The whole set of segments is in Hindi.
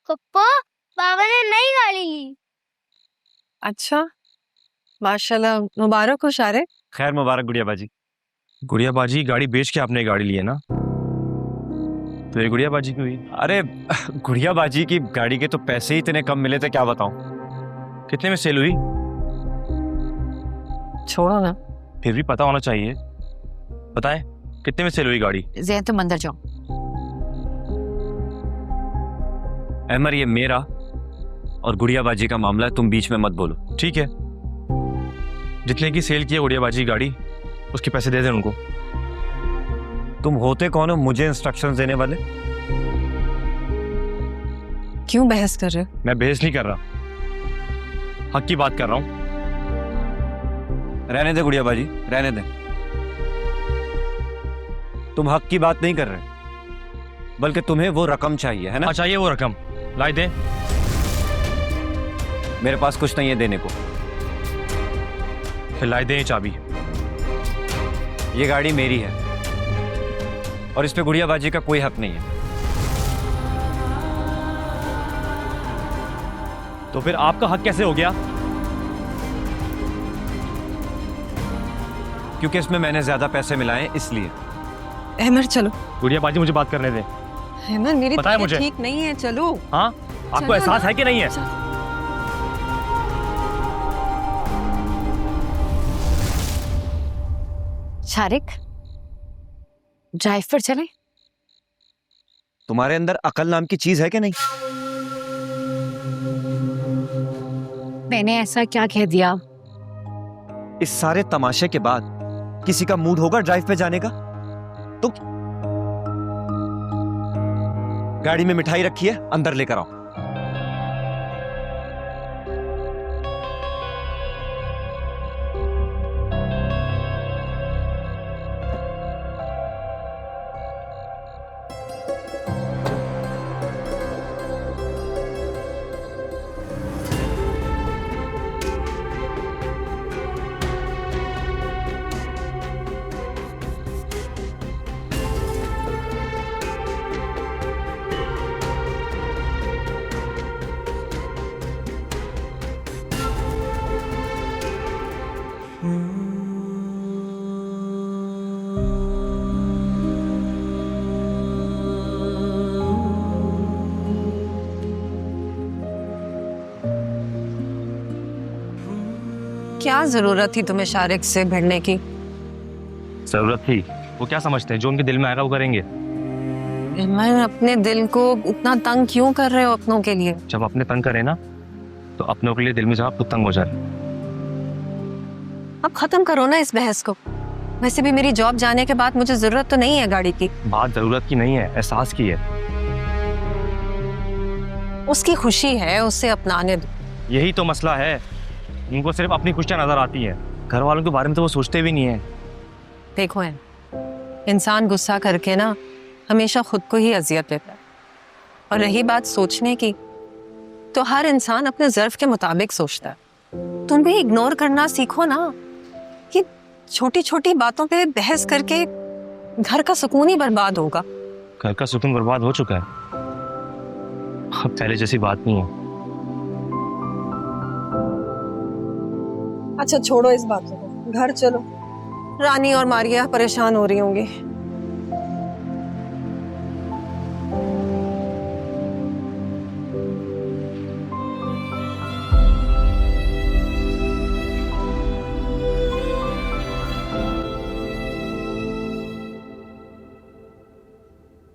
पप्पा, बाबा ने नई गाड़ी ली। अच्छा, माशाल्लाह, मुबारक हो शारिक। खैर मुबारक गुड़िया बाजी। गुड़िया बाजी, गाड़ी बेच के आपने गाड़ी ली है ना? तो ये गुड़िया बाजी की हुई। अरे गुड़िया बाजी की गाड़ी के तो पैसे ही इतने कम मिले थे, क्या बताऊं। कितने में सेल हुई? छोड़ो ना। फिर भी पता होना चाहिए, बताएं कितने में सेल हुई गाड़ी? ज़ैन, तुम अंदर जाओ। अहमर, ये मेरा और गुड़िया बाजी का मामला है, तुम बीच में मत बोलो, ठीक है? जितने की सेल की है गुड़िया बाजी की गाड़ी, उसके पैसे दे दें उनको। तुम होते कौन हो मुझे इंस्ट्रक्शंस देने वाले? क्यों बहस कर रहे हो? मैं बहस नहीं कर रहा, हक की बात कर रहा हूं। रहने दे गुड़िया बाजी, रहने दे। तुम हक की बात नहीं कर रहे, बल्कि तुम्हें वो रकम चाहिए, है ना? चाहिए वो रकम, लाई दे। मेरे पास कुछ नहीं है देने को। फिर लाई दे चाबी। ये गाड़ी मेरी है और इस पे गुड़िया बाजी का कोई हक नहीं है। तो फिर आपका हक कैसे हो गया? क्योंकि इसमें मैंने ज्यादा पैसे मिलाए इसलिए। अहमर चलो। गुड़िया बाजी, मुझे बात करने दे। अहमर, मेरी पता है तबीयत मुझे। ठीक नहीं है, चलो। हाँ, आपको एहसास है कि नहीं है? शारिक, ड्राइव पर चले। तुम्हारे अंदर अकल नाम की चीज है कि नहीं? मैंने ऐसा क्या कह दिया? इस सारे तमाशे के बाद किसी का मूड होगा ड्राइव पे जाने का? तो गाड़ी में मिठाई रखी है, अंदर लेकर आओ। क्या जरूरत थी तुम्हें शारिक से भिड़ने की? जरूरत थी? वो क्या समझते हैं, जो उनके दिल में आएगा वो करेंगे। मैं अपने दिल को इतना तंग क्यों कर रहे हो अपनों के लिए? जब अपने तंग करे ना, तो अपनों के लिए दिल में जहाँ खुद तंग हो जाए। अब खत्म करो ना इस बहस को। वैसे भी मेरी जॉब जाने के बाद मुझे जरूरत तो नहीं है गाड़ी की। बात जरूरत की नहीं है, एहसास की है। उसकी खुशी है, उससे अपनाने दो। यही तो मसला है, उनको सिर्फ अपनी खुशियां नजर आती हैं, घर वालों के बारे में तो वो सोचते भी नहीं है। देखो है, इंसान गुस्सा करके ना हमेशा खुद को ही अजियत देता है। और रही बात सोचने की, तो हर इंसान अपने ज़र्फ के मुताबिक सोचता है। तुम भी इग्नोर करना सीखो ना। कि छोटी छोटी बातों पे बहस करके घर का सुकून ही बर्बाद होगा। घर का सुकून बर्बाद हो चुका है, अब पहले जैसी बात नहीं है। अच्छा छोड़ो इस बात को, घर चलो। रानी और मारिया परेशान हो रही होंगी।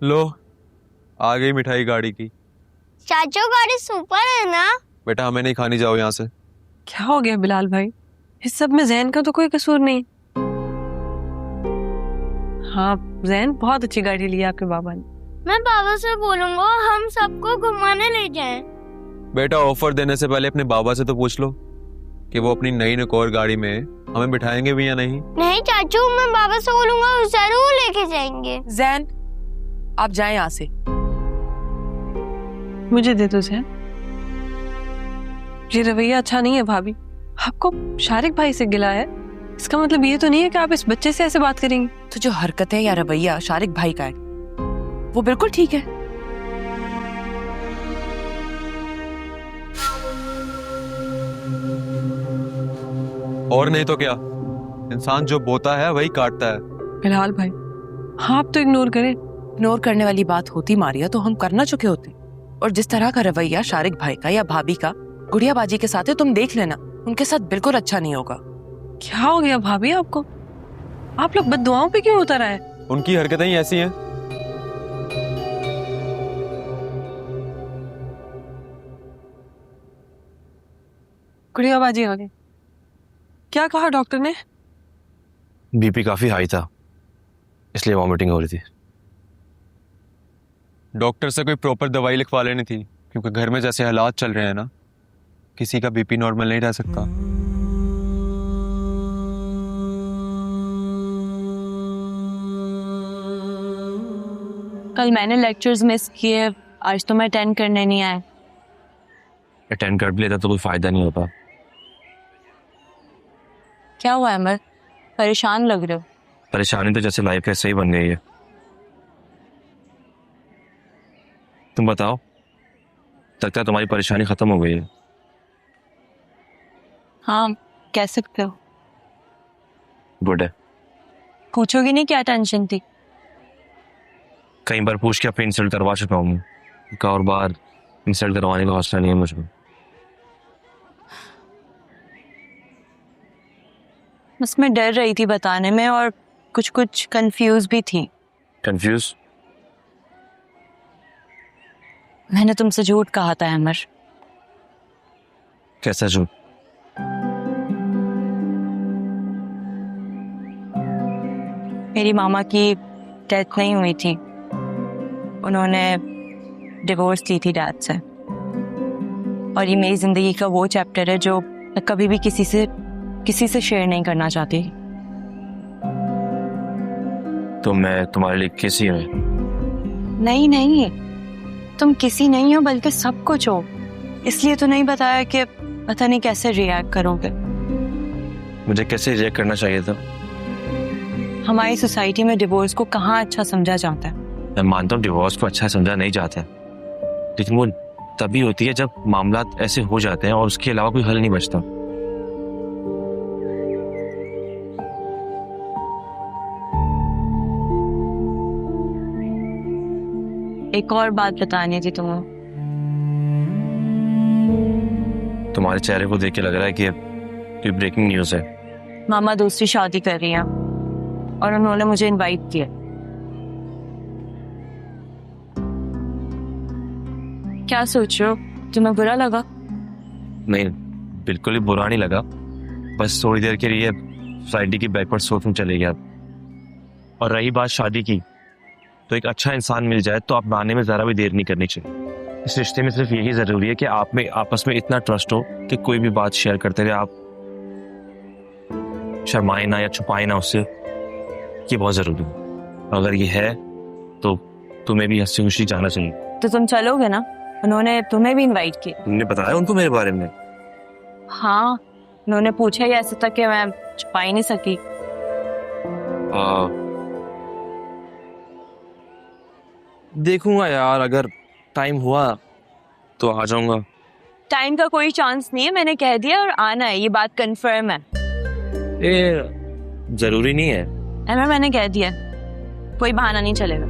लो, आ गई मिठाई गाड़ी की। चाचू, गाड़ी सुपर है ना? बेटा हमें नहीं खानी, जाओ यहाँ से। क्या हो गया बिलाल भाई? इस सब में जैन का तो कोई कसूर नहीं। हाँ, जैन बहुत अच्छी गाड़ी ली है आपके बाबा ने। मैं बाबा से बोलूंगा हम सबको घुमाने ले जाएं। बेटा ऑफर देने से पहले अपने बाबा से तो पूछ लो कि वो अपनी नई नकोर गाड़ी में हमें बिठाएंगे भी या नहीं। नहीं चाचू, मैं बाबा से बोलूंगा, वो जरूर लेके जाएंगे। जैन, आप जाएं यहाँ से। मुझे दे दो जैन। ये रवैया अच्छा नहीं है भाभी। आपको शारिक भाई से गिला है, इसका मतलब ये तो नहीं है कि आप इस बच्चे से ऐसे बात करेंगे। तो जो हरकतें या रवैया शारिक भाई का है वो बिल्कुल ठीक है। और नहीं तो क्या, इंसान जो बोता है वही काटता है। फिलहाल भाई हाँ आप तो इग्नोर करें। इग्नोर करने वाली बात होती मारिया तो हम करना चुके होते। और जिस तरह का रवैया शारिक भाई का या भाभी का गुड़िया बाजी के साथ है, तुम देख लेना, उनके साथ बिल्कुल अच्छा नहीं होगा। क्या हो गया भाभी आपको? आप लोग बद्दुआओं पे क्यों उतर आए? उनकी हरकतें ही ऐसी हैं। गुड़िया बाजी आ गई। क्या कहा डॉक्टर ने? बीपी काफी हाई था, इसलिए वॉमिटिंग हो रही थी। डॉक्टर से कोई प्रॉपर दवाई लिखवा लेनी थी, क्योंकि घर में जैसे हालात चल रहे हैं ना, किसी का बीपी नॉर्मल नहीं रह सकता। कल मैंने लेक्चर्स मिस किए, आज तो मैं अटेंड करने नहीं आया। अटेंड कर भी लेता तो कोई फायदा नहीं होता। क्या हुआ अमर, परेशान लग रहे हो? परेशानी तो जैसे लाइफ है सही बन गई है। तुम बताओ, लगता है तुम्हारी परेशानी खत्म हो गई है। हाँ कह सकते हो। गुड है। पूछोगी नहीं क्या टेंशन थी? कई बार पूछ के अपनी इंसल्ट करवा चुका हूँ मैं, एक और बार इंसल्ट करवाने का हौसला नहीं है मुझको। बस मैं डर रही थी बताने में और कुछ कुछ कंफ्यूज भी थी। कंफ्यूज? मैंने तुमसे झूठ कहा था अमर। कैसा झूठ? मेरी मामा की डेथ नहीं हुई थी, उन्होंने डिवोर्स ली थी डैड से। और ये मेरी जिंदगी का वो चैप्टर है जो मैं कभी भी किसी से शेयर नहीं करना चाहती। तो मैं तुम्हारे लिए किसी हूँ? नहीं, तुम किसी नहीं हो बल्कि सब कुछ हो। इसलिए तो नहीं बताया कि पता नहीं कैसे रिएक्ट करोगे। मुझे कैसे रिएक्ट करना चाहिए था? हमारी सोसाइटी में डिवोर्स को कहाँ अच्छा समझा जाता है। मैं मानता हूँ डिवोर्स को अच्छा समझा नहीं जाता है, लेकिन वो तभी होती है जब मामला ऐसे हो जाते हैं और उसके अलावा कोई हल नहीं बचता। एक और बात बतानी थी तुम्हें। तुम्हारे चेहरे को देख के लग रहा है कि कोई ब्रेकिंग न्यूज़ है। मामा दूसरी शादी कर रही हैं और उन्होंने मुझे इनवाइट किया। क्या सोच रहे हो, तुम्हें बुरा लगा? नहीं, बिल्कुल ही बुरा नहीं लगा, बस थोड़ी देर के लिए फ्राइडे की बैकवर्ड सोच में चले गया। और रही बात शादी की, तो एक अच्छा इंसान मिल जाए तो आप आने में ज़रा भी देर नहीं करनी चाहिए। इस रिश्ते में सिर्फ यही ज़रूरी है कि आप में आपस में इतना ट्रस्ट हो कि कोई भी बात शेयर करते रहे आप शर्माए ना या छुपाए ना उससे। ये बहुत ज़रूरी है। अगर ये है तो तुम्हें भी हंसी खुशी जाना चाहिए। तो तुम चलोगे ना? उन्होंने तुम्हें भी इनवाइट किया। तुमने बताया उनको मेरे बारे में? हाँ, उन्होंने पूछा ही ऐसे तक कि मैं छुपा ही नहीं सकी। देखूंगा यार, अगर टाइम हुआ तो आ जाऊंगा। टाइम का कोई चांस नहीं है, मैंने कह दिया और आना है, ये बात कंफर्म है। ये जरूरी नहीं है। मैंने कह दिया, कोई बहाना नहीं चलेगा।